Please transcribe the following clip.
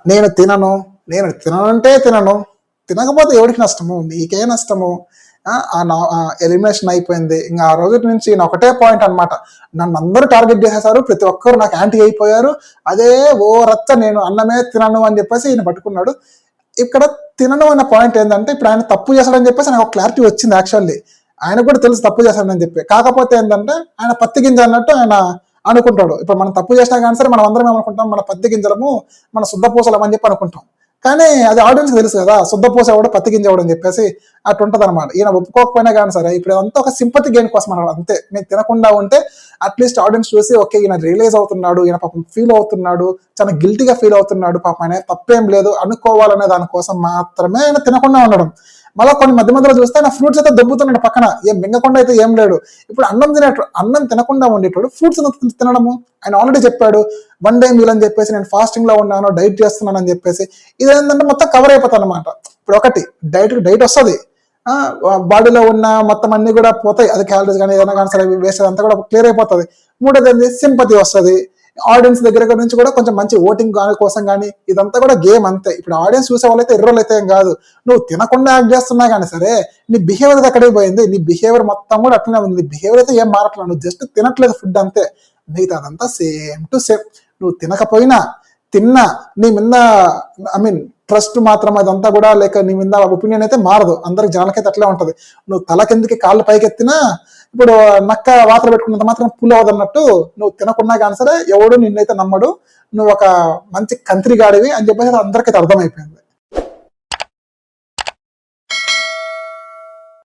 నేను తినను, నేను తిననంటే తినను, తినకపోతే ఎవరికి నష్టము, నీకే నష్టము. ఎలిమినేషన్ అయిపోయింది. ఇంకా ఆ రోజు నుంచి నేను ఒకటే పాయింట్ అనమాట, నన్ను అందరూ టార్గెట్ చేసేసారు, ప్రతి ఒక్కరు నాకు యాంటీ అయిపోయారు, అదే ఓ రచ్చ, నేను అన్నమే తినను అని చెప్పేసి ఈయన పట్టుకున్నాడు. ఇక్కడ తినను అన్న పాయింట్ ఏంటంటే, ఇప్పుడు ఆయన తప్పు చేశాడని చెప్పేసి నాకు క్లారిటీ వచ్చింది. యాక్చువల్లీ ఆయన కూడా తెలుసు తప్పు చేశాడని చెప్పి, కాకపోతే ఏంటంటే ఆయన పత్తి గింజ అన్నట్టు ఆయన అనుకుంటాడు. ఇప్పుడు మనం తప్పు చేసినా కానీ సరే మనం అందరం ఏమనుకుంటాం, మన పత్తి గింజలము, మన శుద్ధపూసలం అని చెప్పి అనుకుంటాం. కానీ అది ఆడియన్స్ తెలుసు కదా, శుద్ధపూస ఎవడు పత్తి గింజ ఎవడు అని చెప్పేసి అటు ఉంటుంది అనమాట. ఈయన ఒప్పుకోకపోయినా కానీ సరే ఇప్పుడు అంతా ఒక సింపతి గెయిన్ కోసం అన్నాడు అంతే. నేను తినకుండా ఉంటే అట్లీస్ట్ ఆడియన్స్ చూసి ఓకే ఈయన రియలైజ్ అవుతున్నాడు, ఈయన పాపం ఫీల్ అవుతున్నాడు, చాలా గిల్టీగా ఫీల్ అవుతున్నాడు, పాపం ఆయన తప్పేం లేదు అనుకోవాలనే దానికోసం మాత్రమే ఆయన తినకుండా ఉండడం. మళ్ళీ కొన్ని మధ్య మధ్యలో చూస్తే ఆయన ఫ్రూట్స్ అయితే దొబ్బుతున్నాడు పక్కన, ఏం మింగకుండా అయితే ఏం లేడు. ఇప్పుడు అన్నం తినకుండా ఉండేటోడు ఫ్రూట్స్ తినడము. ఆయన ఆల్రెడీ చెప్పాడు 1 day మీల్ అని చెప్పేసి, నేను ఫాస్టింగ్ లో ఉన్నాను, డైట్ చేస్తున్నాను అని చెప్పేసి. ఇదేంటంటే మొత్తం కవర్ అయిపోతుంది అనమాట. ఇప్పుడు ఒకటి డైట్ వస్తుంది, బాడీలో ఉన్న మొత్తం అన్ని కూడా పోతాయి, అది క్యాలరీస్ కానీ ఏదైనా కానీ సరే వేస్ట్ అంతా కూడా క్లియర్ అయిపోతుంది. మూడోది ఏంటి, సింపతి వస్తుంది, ఆడియన్స్ దగ్గర నుంచి కూడా కొంచెం మంచి ఓటింగ్ కోసం కానీ, ఇదంతా కూడా గేమ్ అంతే. ఇప్పుడు ఆడియన్స్ చూసే వాళ్ళైతే ఎర్రోళ్ళు అయితే ఏం కాదు, నువ్వు తినకుండా యాక్ట్ చేస్తున్నా కానీ సరే నీ బిహేవియర్ ఎక్కడికి పోయింది, నీ బిహేవియర్ మొత్తం కూడా అట్లనే ఉంది, నీ బిహేవియర్ అయితే ఏం మారట్లేదు, నువ్వు జస్ట్ తినట్లేదు ఫుడ్ అంతే, మిగతా అదంతా సేమ్ టు సేమ్. నువ్వు తినకపోయినా తిన్నా నీ మీద ట్రస్ట్ మాత్రం అదంతా కూడా, లేక నీ మీద ఒపీనియన్ అయితే మారదు, అందరికి జనాలకైతే అట్లే ఉంటది. నువ్వు తల కిందకి కాళ్ళు పైకెత్తినా ఇప్పుడు నక్క వాతలు పెట్టుకున్నంత మాత్రం పుల్ అవ్వదన్నట్టు, నువ్వు తినకున్నా కానీ సరే ఎవడు నిన్నైతే నమ్మడు, నువ్వు ఒక మంచి కంత్రి గాడివి అని చెప్పేసి అందరికైతే అర్థమైపోయింది.